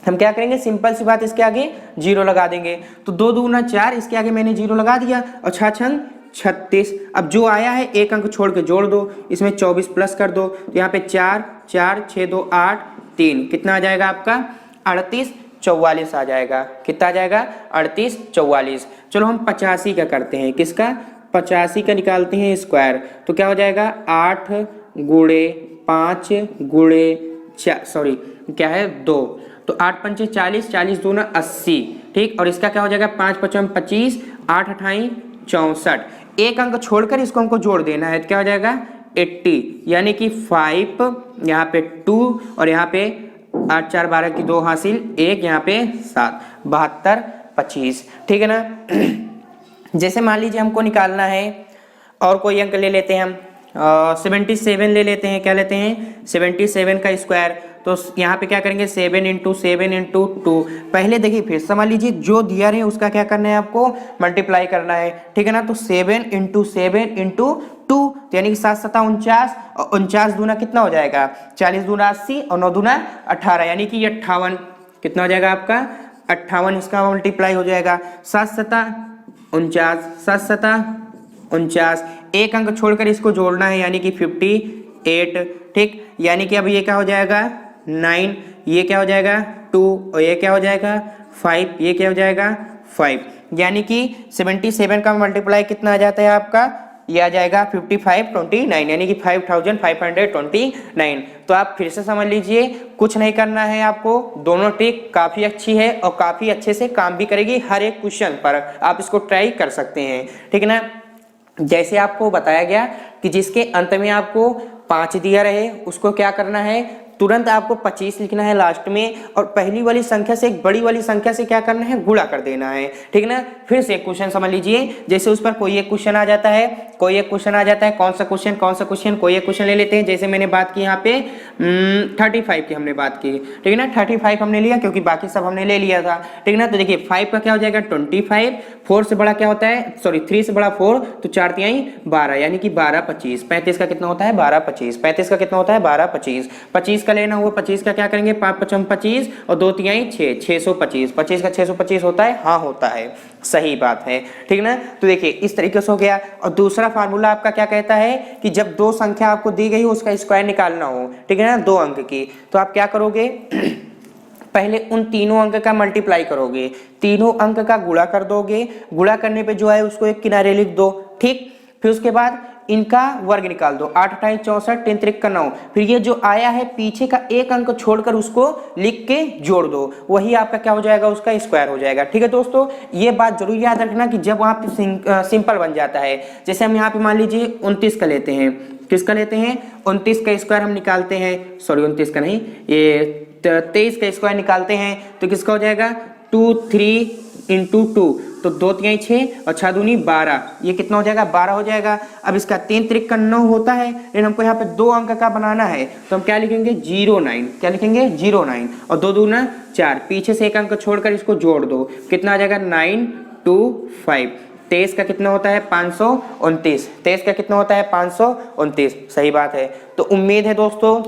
हम क्या करेंगे, सिंपल सी बात, इसके आगे 0 लगा देंगे। तो 2 दूना 4, इसके आगे मैंने 0 लगा दिया और 6 6 36। अब जो आया है एक अंक छोड़ के जोड़ दो, इसमें 24 प्लस कर दो, तो यहाँ पे 4 4 6 2 8 3, कितना आ जाएगा आपका 38 44 आ जाएगा। कितना आ जाएगा 38 44। चलो हम 85 का करते हैं, किसका 85 का निकालते हैं स्क्वायर। तो क्या हो जाएगा 8 गुणे 5 गुणे 4, सॉरी क्या है 2, तो 8 पंचे 40, 40 दूना 80। ठीक, और इसका क्या हो जाएगा 5 5 25, 8 28 64, एक अंक छोड़कर इसको हमको जोड़ देना है, तो क्या हो जाएगा 80, यानी कि 5 यहाँ पे 2 और यहाँ पे 8 4 12 की 2 हासिल, 1 यहाँ पे 7, 72 25, ठीक है ना। जैसे मान लीजिए हमको निकालना है और कोई अंक ले लेते हैं हम, 77 ले लेते हैं। क्या लेते हैं? 77 का स्क्वायर। तो यहाँ पे क्या करेंगे? 7 इंटू 7 इंटू 2। पहले देखिए फिर समझ लीजिए जो दिया रहे उसका क्या करना है आपको? मल्टीप्लाई करना है, ठीक है ना। तो 7 इंटू 7 इंटू 2, यानी कि 7 7 49, और 49 दूना कितना हो जाएगा? 40 दूना 80 और 9 दूना 18, यानी कि 58। कितना हो जाएगा आपका? 58 इसका मल्टीप्लाई हो जाएगा। 7 7 49, 7 7 49, एक अंक छोड़कर इसको जोड़ना है, यानी कि 58, ठीक। यानी कि अब ये क्या हो जाएगा? 9, ये क्या हो जाएगा? 2, और ये क्या हो जाएगा? 5, ये क्या हो जाएगा? 5। यानी कि 77 का मल्टीप्लाई कितना आ जाता है आपका? ये आ जाएगा 5529, यानी कि 5529। तो आप फिर से समझ लीजिए, कुछ नहीं करना है आपको, दोनों ट्रिक काफ़ी अच्छी है और काफ़ी अच्छे से काम भी करेगी हर एक क्वेश्चन पर। आप इसको ट्राई कर सकते हैं, ठीक है ना। जैसे आपको बताया गया कि जिसके अंत में आपको 5 दिया रहे उसको क्या करना है? तुरंत आपको 25 लिखना है लास्ट में, और पहली वाली संख्या से एक बड़ी वाली संख्या से क्या करना है? गुणा कर देना है, ठीक है ना। फिर से एक क्वेश्चन समझ लीजिए, जैसे उस पर कोई एक क्वेश्चन आ जाता है, कोई एक क्वेश्चन आ जाता है। कौन सा क्वेश्चन? कोई एक क्वेश्चन ले लेते हैं। जैसे मैंने बात की यहाँ पे 35 की हमने बात की, ठीक है ना। 35 हमने लिया क्योंकि बाकी सब हमने ले लिया था, ठीक है ना। तो देखिए 5 का क्या हो जाएगा? 25, 4 से बड़ा क्या होता है? सॉरी 3 से बड़ा 4, तो 4 तिहाई 12, यानी कि 12 25। 35 का कितना होता है? 12 25। 35 का कितना होता है? 12 25। 25 का लेना हुआ, 25 का क्या करेंगे? 5 5 25 और 2 तिहाई 6, 625। 25 का 625 होता है? हाँ होता है, सही बात है, ठीक है ना। तो देखिए इस तरीके से हो गया। और दूसरा फार्मूला आपका क्या कहता है कि जब दो संख्या आपको दी गई हो उसका स्क्वायर निकालना हो, ठीक है ना, 2 अंक की, तो आप क्या करोगे? पहले उन तीनों अंक का मल्टीप्लाई करोगे, तीनों अंक का गुणा कर दोगे, गुणा करने पे जो है उसको एक किनारे लिख दो, ठीक। फिर उसके बाद इनका वर्ग निकाल दो, 8 8 64, 3 3 9। फिर ये जो आया है पीछे का एक अंक छोड़कर उसको लिख के जोड़ दो, वही आपका क्या हो जाएगा? उसका स्क्वायर हो जाएगा, ठीक है दोस्तों। ये बात जरूर याद रखना कि जब वहां पे सिंपल बन जाता है, जैसे हम यहाँ पे मान लीजिए 29 का लेते हैं। किसका लेते हैं? 29 का स्क्वायर हम निकालते हैं, सॉरी 29 का नहीं, ये 23 का स्क्वायर निकालते हैं, तो किसका हो जाएगा? 2 3 इंटू 2, तो 2 तिहाई 6 और 6 दूनी 12, ये कितना हो जाएगा? 12 हो जाएगा। अब इसका 3 3 9 होता है, लेकिन हमको यहाँ पे 2 अंक का बनाना है, तो हम क्या लिखेंगे? 09। क्या लिखेंगे? 09। और 2 दूना 4, पीछे से एक अंक छोड़कर इसको जोड़ दो, कितना आ जाएगा? 925। 23 का कितना होता है? 529। 23 का कितना होता है? 529, सही बात है। तो उम्मीद है दोस्तों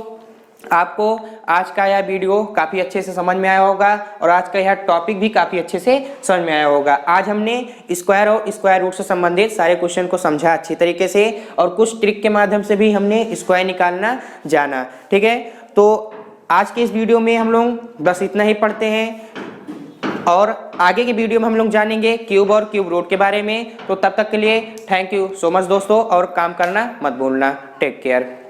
आपको आज का यह वीडियो काफ़ी अच्छे से समझ में आया होगा और आज का यह टॉपिक भी काफ़ी अच्छे से समझ में आया होगा। आज हमने स्क्वायर और स्क्वायर रूट से संबंधित सारे क्वेश्चन को समझा अच्छी तरीके से, और कुछ ट्रिक के माध्यम से भी हमने स्क्वायर निकालना जाना, ठीक है। तो आज के इस वीडियो में हम लोग बस इतना ही पढ़ते हैं, और आगे के वीडियो में हम लोग जानेंगे क्यूब और क्यूब रूट के बारे में। तो तब तक के लिए थैंक यू सो मच दोस्तों, और काम करना मत भूलना। Take care.